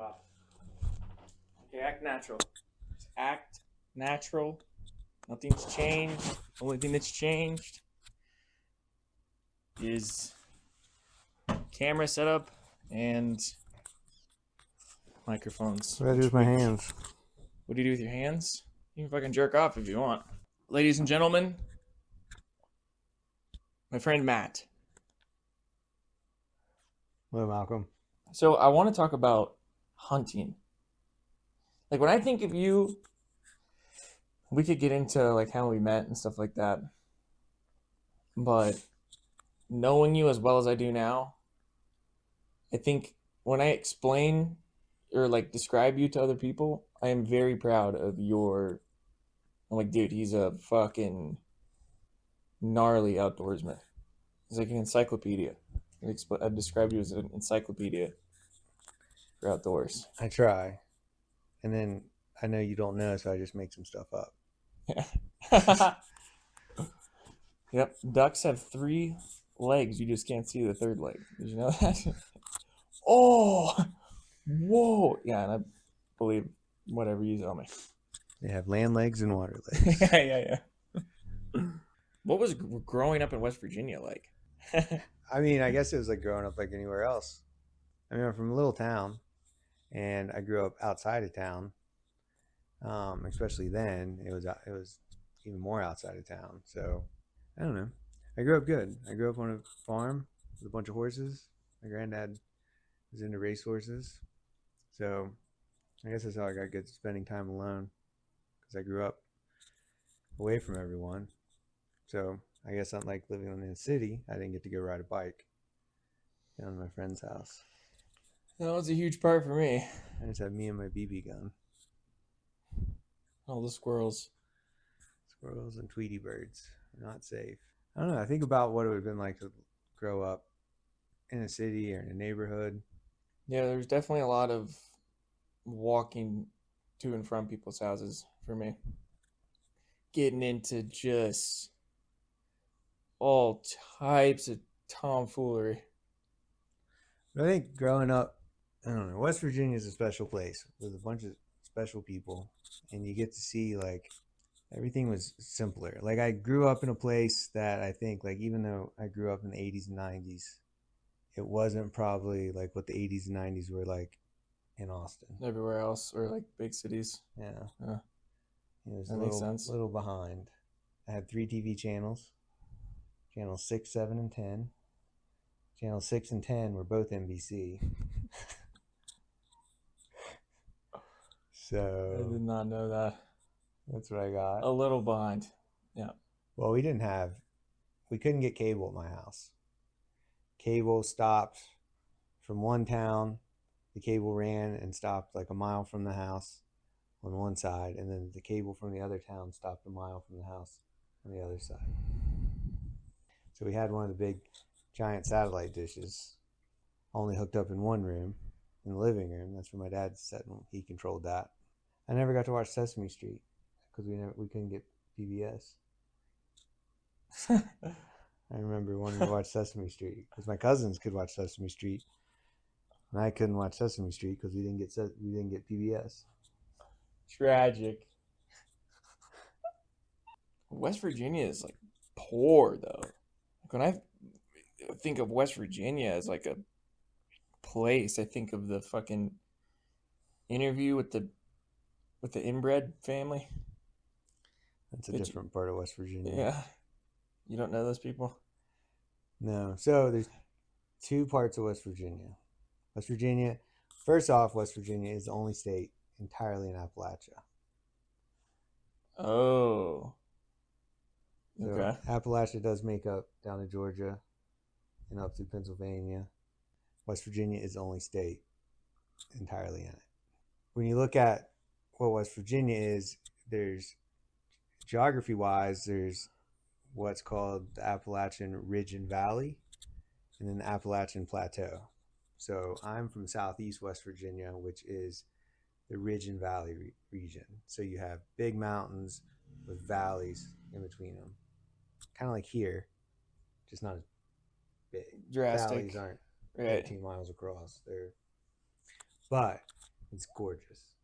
about. Okay, act natural. Just act natural. Nothing's changed. The only thing that's changed is camera setup and microphones. What do I do with my hands? What do you do with your hands? You can fucking jerk off if you want. Ladies and gentlemen, my friend Matt. Hello, Malcolm. So I want to talk about hunting. Like when I think of you, we could get into like how we met and stuff like that. But knowing you as well as I do now, I think when I explain or like describe you to other people, I am very proud of your. I'm like, dude, he's a fucking gnarly outdoorsman. He's like an encyclopedia. I'd describe you as an encyclopedia for outdoors. I try. And then I know you don't know, so I just make some stuff up. Yep. Ducks have 3 legs. You just can't see the 3rd leg. Did you know that? Oh, whoa. Yeah, and I believe whatever you tell me. They have land legs and water legs. yeah. What was growing up in West Virginia like? I mean, I guess it was like growing up like anywhere else. I mean, I'm from a little town, and I grew up outside of town. Especially then, it was even more outside of town. So I don't know. I grew up good. I grew up on a farm with a bunch of horses. My granddad was into race horses, so I guess that's how I got good spending time alone, because I grew up away from everyone. So I guess unlike living in the city, I didn't get to go ride a bike down to my friend's house. That was a huge part for me. I just had me and my BB gun. All the squirrels. Squirrels and Tweety birds are not safe. I don't know. I think about what it would have been like to grow up in a city or in a neighborhood. Yeah, there's definitely a lot of walking to and from people's houses for me. Getting into just all types of tomfoolery. But I think growing up, I don't know, West Virginia is a special place with a bunch of special people, and you get to see like everything was simpler. Like I grew up in a place that I think, like, even though I grew up in the 80s and 90s, it wasn't probably like what the 80s and 90s were like in Austin. Everywhere else, or like big cities. Yeah. It was That makes sense. little behind. I had 3 TV channels. Channel 6, 7, and 10. Channel 6 and 10 were both NBC. So I did not know that. That's what I got. A little behind. Yeah. Well, we couldn't get cable at my house. Cable stopped from one town. The cable ran and stopped like a mile from the house on one side, and then the cable from the other town stopped a mile from the house on the other side. So we had one of the big giant satellite dishes only hooked up in one room, in the living room. That's where my dad sat, and he controlled that. I never got to watch Sesame Street because we couldn't get PBS. I remember wanting to watch Sesame Street because my cousins could watch Sesame Street, and I couldn't watch Sesame Street because we didn't get PBS. Tragic. West Virginia is like poor though. Like when I think of West Virginia as like a place, I think of the fucking Interview with the inbred family. That's a different part of West Virginia. Yeah. You don't know those people? No. So there's 2 parts of West Virginia. First off, West Virginia is the only state entirely in Appalachia. Oh. Okay. So Appalachia does make up down to Georgia and up through Pennsylvania. West Virginia is the only state entirely in it. When you look at what West Virginia is, there's geography-wise, there's what's called the Appalachian Ridge and Valley, and then the Appalachian Plateau. So I'm from southeast West Virginia, which is the Ridge and Valley region. So you have big mountains with valleys in between them. Kind of like here, just not as big. Drastic. Valleys aren't right. 15 miles across. But It's gorgeous.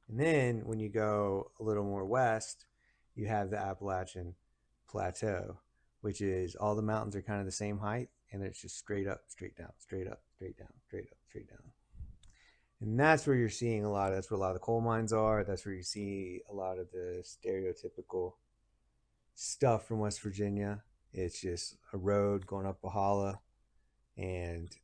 And then when you go a little more west, you have the Appalachian Plateau, which is all the mountains are kind of the same height, and it's just straight up, straight down, straight up, straight down, straight up, straight down. And that's where you're seeing a lot. That's where a lot of the coal mines are. That's where you see a lot of the stereotypical stuff from West Virginia. It's just a road going up a holla, and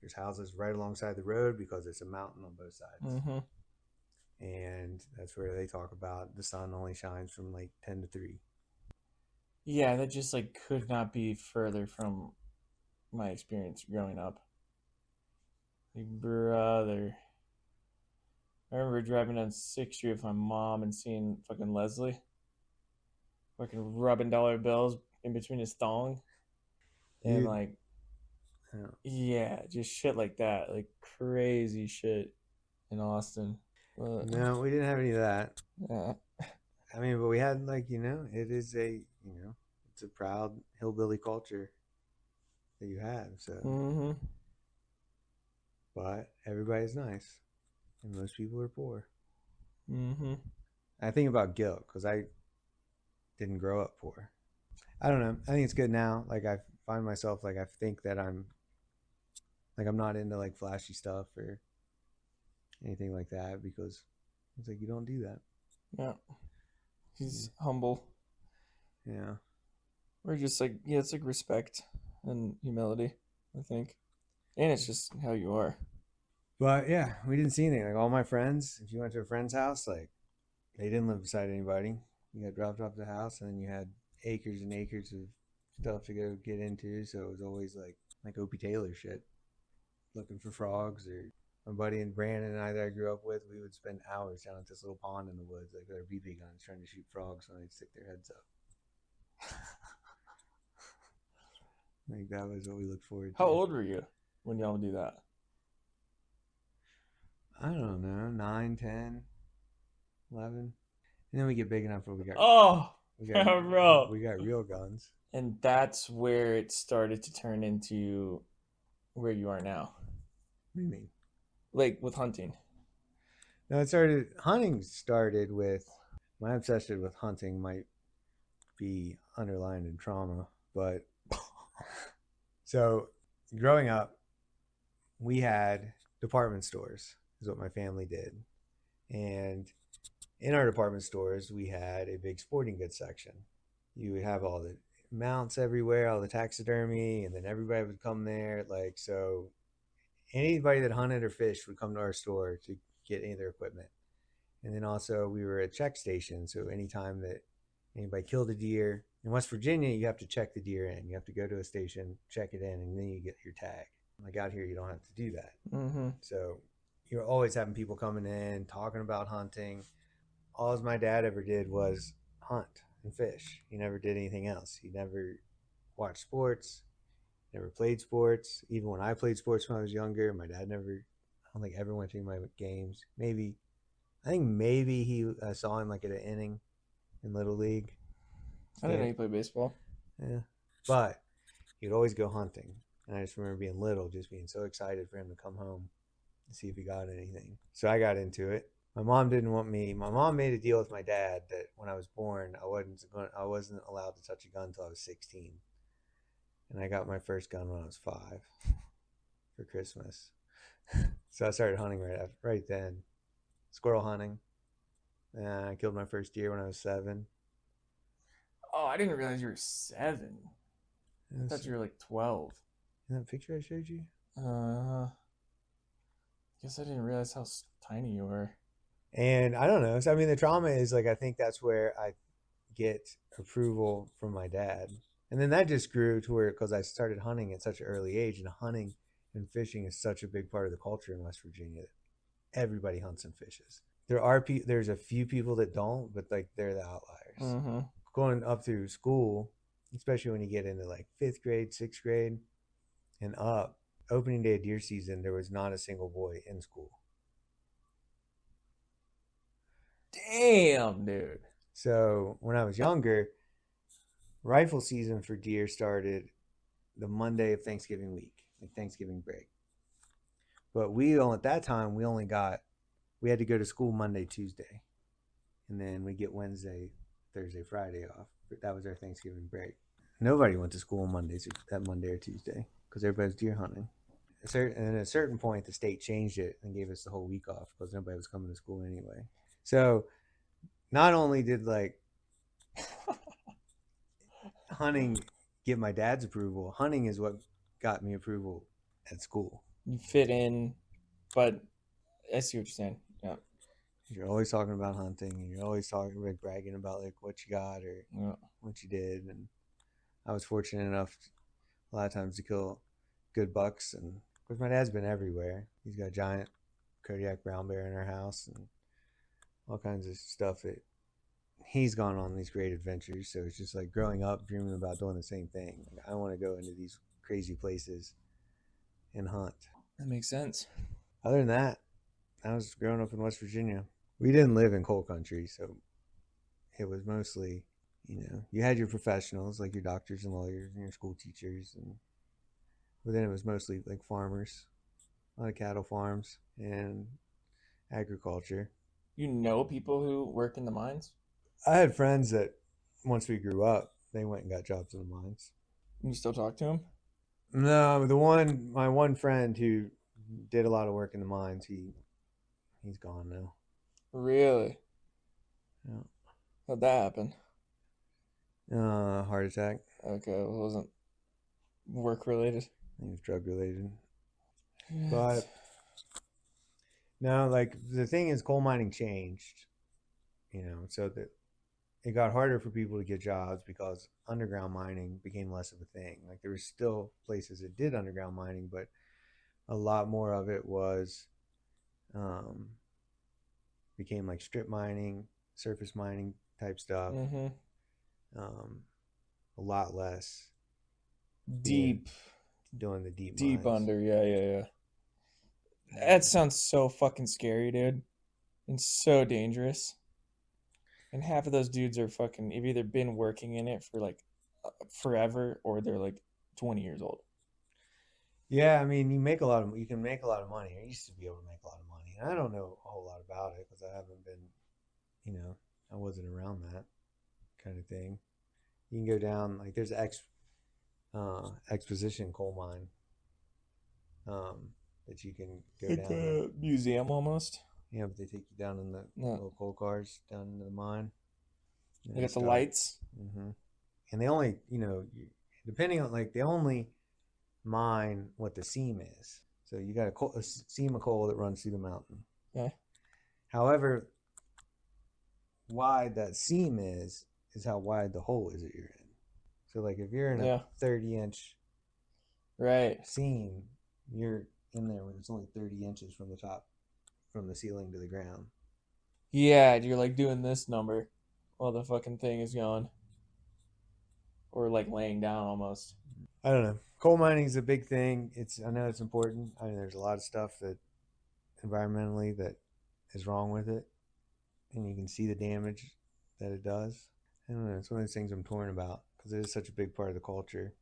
there's houses right alongside the road because it's a mountain on both sides. Mm-hmm. And that's where they talk about the sun only shines from like 10 to 3. Yeah, that just like could not be further from my experience growing up. Like, brother. I remember driving on 6th Street with my mom and seeing fucking Leslie fucking rubbing dollar bills in between his thong. And like, yeah, just shit like that. Like crazy shit in Austin. But, no, we didn't have any of that. yeah. I mean, but we had like, it is it's a proud hillbilly culture that you have. So, Mm-hmm. but everybody's nice, and most people are poor. Mm-hmm. I think about guilt because I didn't grow up poor. I don't know. I think it's good now. Like I find myself like I think that I'm not into like flashy stuff or anything like that because it's like you don't do that. Yeah. He's humble. Yeah. Or just like, yeah, it's like respect and humility, I think. And it's just how you are. But yeah, we didn't see anything. Like all my friends, if you went to a friend's house, like they didn't live beside anybody. You got dropped off the house, and then you had acres and acres of stuff to go get into. So it was always like Opie Taylor shit, looking for frogs. Or my buddy and Brandon and I that I grew up with, we would spend hours down at this little pond in the woods, like with our BB guns, trying to shoot frogs when they'd stick their heads up. Like that was what we looked forward to. How old were you when y'all would do that? I don't know, 9, 10, 11. And then we get big enough where we got bro. we got real guns. And that's where it started to turn into where you are now. What do you mean? Like with hunting. No, hunting started with, my obsession with hunting might be underlined in trauma, but so growing up, we had department stores is what my family did. And in our department stores, we had a big sporting goods section. You would have all the mounts everywhere, all the taxidermy, and then everybody would come there. Like, so anybody that hunted or fished would come to our store to get any of their equipment. And then also we were a check station. So anytime that anybody killed a deer in West Virginia, you have to check the deer in. You have to go to a station, check it in, and then you get your tag. Like out here, you don't have to do that. Mm-hmm. So you're always having people coming in, talking about hunting. All my dad ever did was hunt and fish. He never did anything else. He never watched sports, never played sports. Even when I played sports when I was younger, my dad never, I don't think ever went to my games. I think maybe I saw him like at an inning in Little League. I didn't know you played baseball. Yeah. But he'd always go hunting. And I just remember being little, just being so excited for him to come home and see if he got anything. So I got into it. My mom didn't want me. My mom made a deal with my dad that when I was born, I wasn't allowed to touch a gun until I was 16. And I got my first gun when I was 5 for Christmas. So I started hunting right then. Squirrel hunting. And I killed my first deer when I was 7. Oh, I didn't realize you were 7. I thought you were like 12. In that picture I showed you? Guess I didn't realize how tiny you were. And I don't know. So, I mean, the trauma is like, I think that's where I get approval from my dad. And then that just grew to where, because I started hunting at such an early age, and hunting and fishing is such a big part of the culture in West Virginia. Everybody hunts and fishes. There's a few people that don't, but like they're the outliers. Mm-hmm. Going up through school, especially when you get into like 5th grade, 6th grade and up, opening day of deer season, there was not a single boy in school. Damn, dude. So when I was younger, rifle season for deer started the Monday of Thanksgiving week, like Thanksgiving break. But at that time, we only got we had to go to school Monday, Tuesday, and then we get Wednesday, Thursday, Friday off. That was our Thanksgiving break. Nobody went to school on Mondays, that Monday or Tuesday, because everybody was deer hunting. And at a certain point, the state changed it and gave us the whole week off because nobody was coming to school anyway. So not only did like hunting get my dad's approval, hunting is what got me approval at school. You fit in, but I see what you're saying. Yeah. You're always talking about hunting, and you're always talking like bragging about like what you got or Yeah. what you did. And I was fortunate enough a lot of times to kill good bucks. And of course, my dad's been everywhere. He's got a giant Kodiak brown bear in our house and all kinds of stuff that he's gone on these great adventures. So it's just like growing up, dreaming about doing the same thing. Like, I want to go into these crazy places and hunt. That makes sense. Other than that, I was growing up in West Virginia. We didn't live in coal country, so it was mostly, you had your professionals like your doctors and lawyers and your school teachers, but then it was mostly like farmers, a lot of cattle farms and agriculture. You know people who work in the mines? I had friends that once we grew up, they went and got jobs in the mines. You still talk to them? No, my one friend who did a lot of work in the mines, he's gone now. Really? Yeah. How'd that happen? Heart attack. Okay, well, it wasn't work related. I think it was drug related. But no, like the thing is, coal mining changed, so that it got harder for people to get jobs because underground mining became less of a thing. Like there were still places that did underground mining, but a lot more of it was became like strip mining, surface mining type stuff. Mm-hmm. A lot less Deep doing the deep mines. under. Yeah. That sounds so fucking scary, dude. And so dangerous. And half of those dudes are fucking, have either been working in it for like forever or they're like 20 years old. Yeah, I mean, you can make a lot of money. I used to be able to make a lot of money. And I don't know a whole lot about it because I haven't been, I wasn't around that kind of thing. You can go down, like there's Exposition coal mine that you can go Like down. a museum almost. Yeah, but they take you down in the little coal cars down into the mine. They got the lights. Mm-hmm. And they only, depending on, like, they only mine what the seam is. So you got a seam of coal that runs through the mountain. Okay. However wide that seam is how wide the hole is that you're in. So, like, if you're in a 30-inch seam, you're in there when it's only 30 inches from the top, from the ceiling to the ground. Yeah, you're like doing this number while the fucking thing is going. Or like laying down almost. I don't know. Coal mining is a big thing. I know it's important. I mean, there's a lot of stuff that environmentally that is wrong with it. And you can see the damage that it does. I don't know. It's one of those things I'm torn about because it is such a big part of the culture.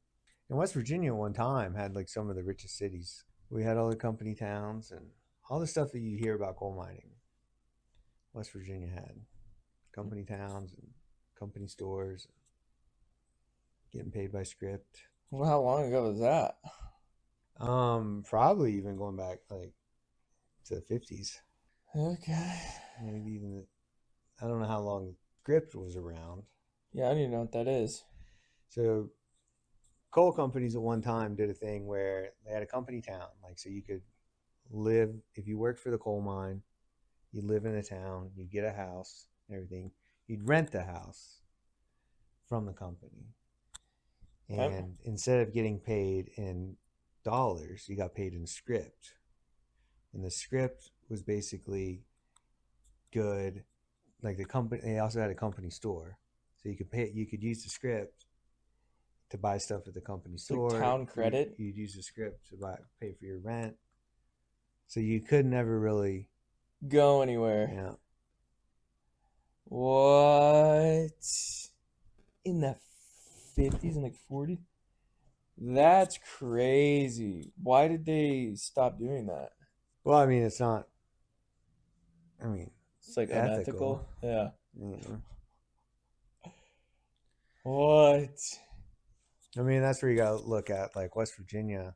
And West Virginia one time had like some of the richest cities. We had all the company towns and all the stuff that you hear about coal mining. West Virginia had company towns and company stores, getting paid by script. Well, how long ago was that? Probably even going back like to the 50s. Okay. Maybe even, I don't know how long script was around. Yeah, I don't even know what that is. So coal companies at one time did a thing where they had a company town. Like, so you could live, if you worked for the coal mine, you'd live in a town, you'd get a house and everything. You'd rent the house from the company. And instead of getting paid in dollars, you got paid in script. And the script was basically good. Like the company, they also had a company store. So you could use the script to buy stuff at the company store. Like town credit? You'd use the script to pay for your rent. So you could never really go anywhere. Yeah. What? In the 50s and like 40s? That's crazy. Why did they stop doing that? Well, I mean, it's not I mean, It's like ethical. unethical. Yeah. You know. What? I mean, that's where you got to look at like West Virginia.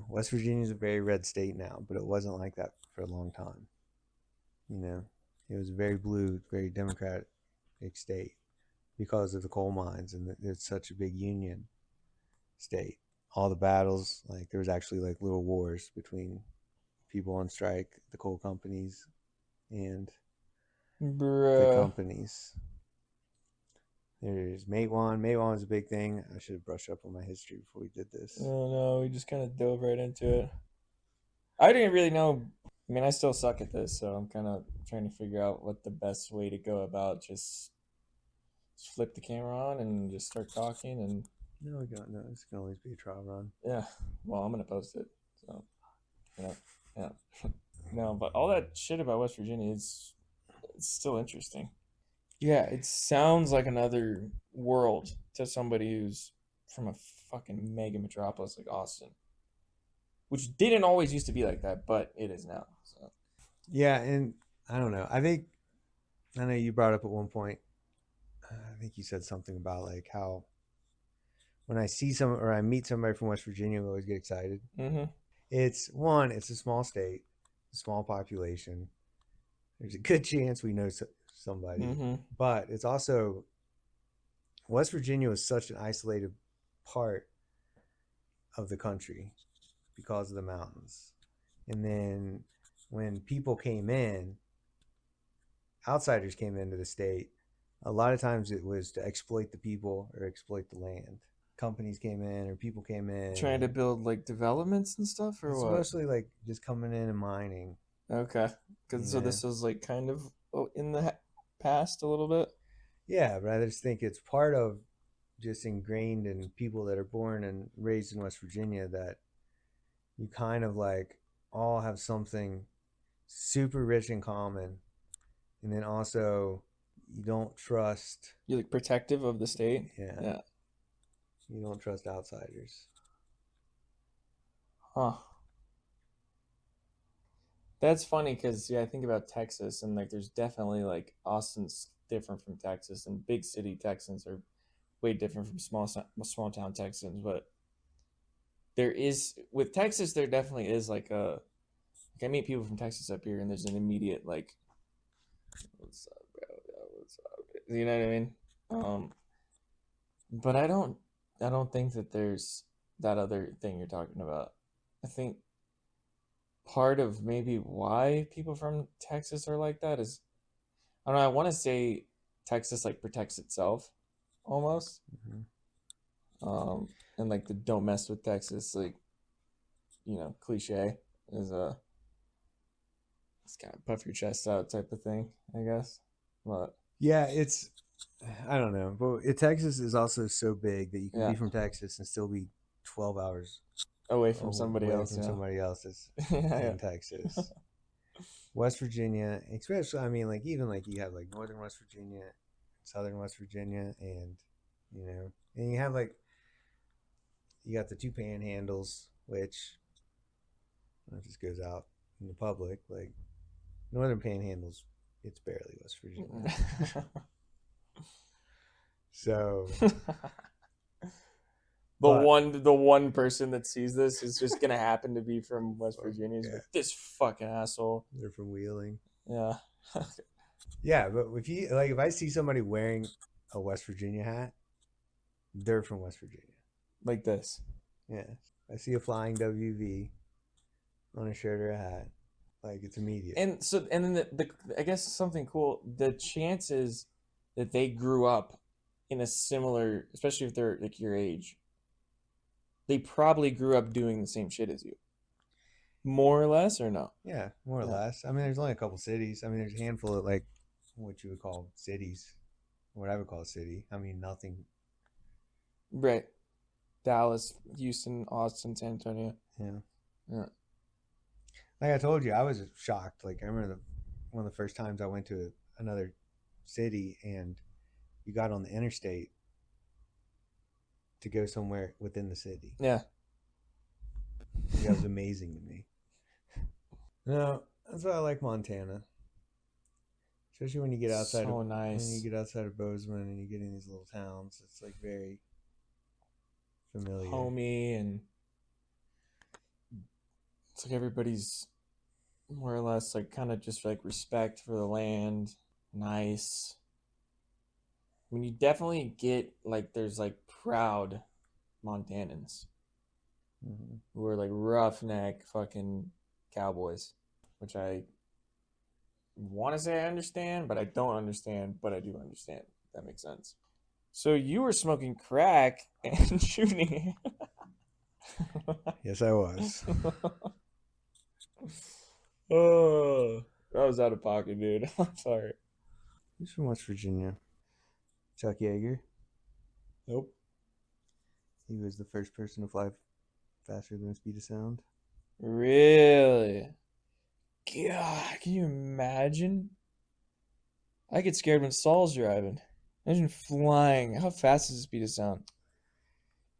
West Virginia is a very red state now, but it wasn't like that for a long time. It was a very blue, very democratic state because of the coal mines, and it's such a big union state. All the battles, like there was actually like little wars between people on strike, the coal companies, and the Bruh. companies. There's Matewan. Matewan was a big thing. I should have brushed up on my history before we did this. Oh no, we just kind of dove right into it. I didn't really know. I mean, I still suck at this, so I'm kind of trying to figure out what the best way to go about just flip the camera on and just start talking. And No, this can always be a trial run. yeah, well, I'm gonna post it. So, yeah. No, but all that shit about West Virginia is it's still interesting. Yeah, it sounds like another world to somebody who's from a fucking mega metropolis like Austin, which didn't always used to be like that, but it is now. So. Yeah, and I don't know. I know you brought up at one point. I think you said something about like how when I see or I meet somebody from West Virginia, I always get excited. Mm-hmm. It's a small state, a small population. There's a good chance we know somebody, Mm-hmm. but it's also West Virginia was such an isolated part of the country because of the mountains. And then when people came in, outsiders came into the state, a lot of times it was to exploit the people or exploit the land. Companies came in or people came in. Trying to build like developments and stuff, or It's what? mostly like just coming in and mining. Okay, because so Yeah. this was like kind of in the past a little bit. Yeah, but I just think it's part of just ingrained in people that are born and raised in West Virginia that you kind of like all have something super rich in common. And then also you don't trust, You're like protective of the state. yeah, Yeah. you don't trust outsiders. Huh. That's funny because yeah, I think about Texas and like there's definitely like Austin's different from Texas and big city Texans are way different from small town Texans, but there is with Texas there definitely is like I meet people from Texas up here and there's an immediate like what's up bro, what's up, you know what I mean? But I don't think that there's that other thing you're talking about. I think part of maybe why people from Texas are like that is I don't know, I want to say Texas like protects itself almost. And like the don't mess with Texas like cliche is it's kind of puff your chest out type of thing, I guess. But Yeah, I don't know, but Texas is also so big that you can yeah, be from Texas and still be 12 hours away from somebody away else, from somebody else that's yeah. in Texas. West Virginia, especially, I mean, like even like you have like Northern West Virginia, Southern West Virginia, and and you have like you got the two panhandles, which it just goes out in the public. Like Northern Panhandles, it's barely West Virginia. So the one person that sees this is just gonna happen to be from West Virginia. Yeah. Like, this fucking asshole. They're from Wheeling. Yeah. Yeah, but if I see somebody wearing a West Virginia hat, they're from West Virginia. Like this. Yeah. I see a flying WV on a shirt or a hat, like it's immediate. And then the I guess something cool, the chances that they grew up in a similar, especially if they're like your age, they probably grew up doing the same shit as you. More or less, or no? Yeah, more or less. I mean, there's only a couple cities. I mean, there's a handful of like what you would call cities, what I would call a city. I mean, nothing. Right. Dallas, Houston, Austin, San Antonio. Yeah. Yeah. Like I told you, I was shocked. Like I remember one of the first times I went to another city and you got on the interstate to go somewhere within the city. Yeah. That was amazing to me. No, That's why I like Montana, especially when you get outside of So nice. Bozeman and you get in these little towns. It's like very familiar. Homey, and it's like everybody's more or less like kind of just like respect for the land. Nice. I mean, you definitely get like there's like proud Montanans who are like roughneck fucking cowboys, which I want to say I understand, but I don't understand, but I do understand. If that makes sense. So you were smoking crack and shooting. Yes, I was. Oh, that was out of pocket, dude. I'm sorry. He's from West Virginia. Chuck Yeager. Nope. He was the first person to fly faster than the speed of sound. Really? God, can you imagine? I get scared when Saul's driving. Imagine flying. How fast is the speed of sound?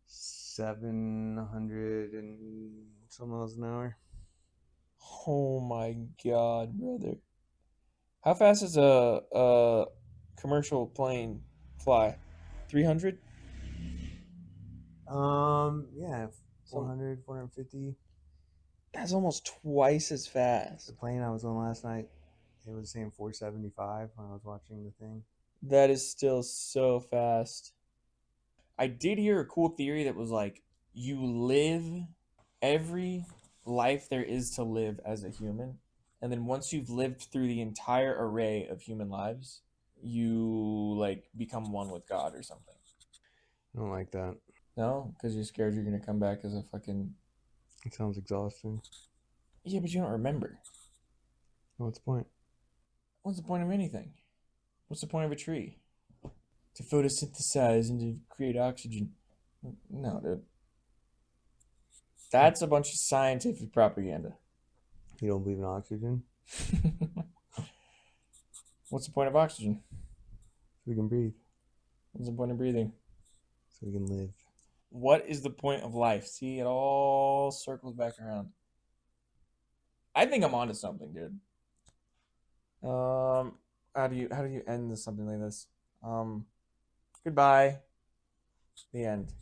700 and some miles an hour. Oh my God, brother. How fast does a commercial plane fly? 300? Yeah, So 400, 450. that's almost twice as fast. The plane I was on last night, it was saying 475 when I was watching the thing. That is still so fast. I did hear a cool theory that was like you live every life there is to live as a human, and then once you've lived through the entire array of human lives, you like become one with God or something. I don't like that. No, because you're scared you're gonna come back as a fucking. It sounds exhausting. Yeah, but you don't remember. What's the point? What's the point of anything? What's the point of a tree? To photosynthesize and to create oxygen. No, dude. That's a bunch of scientific propaganda. You don't believe in oxygen? What's the point of oxygen? So we can breathe. What's the point of breathing? So we can live. What is the point of life? See, it all circles back around. I think I'm onto something, dude. How do you end something like this? Goodbye. The end.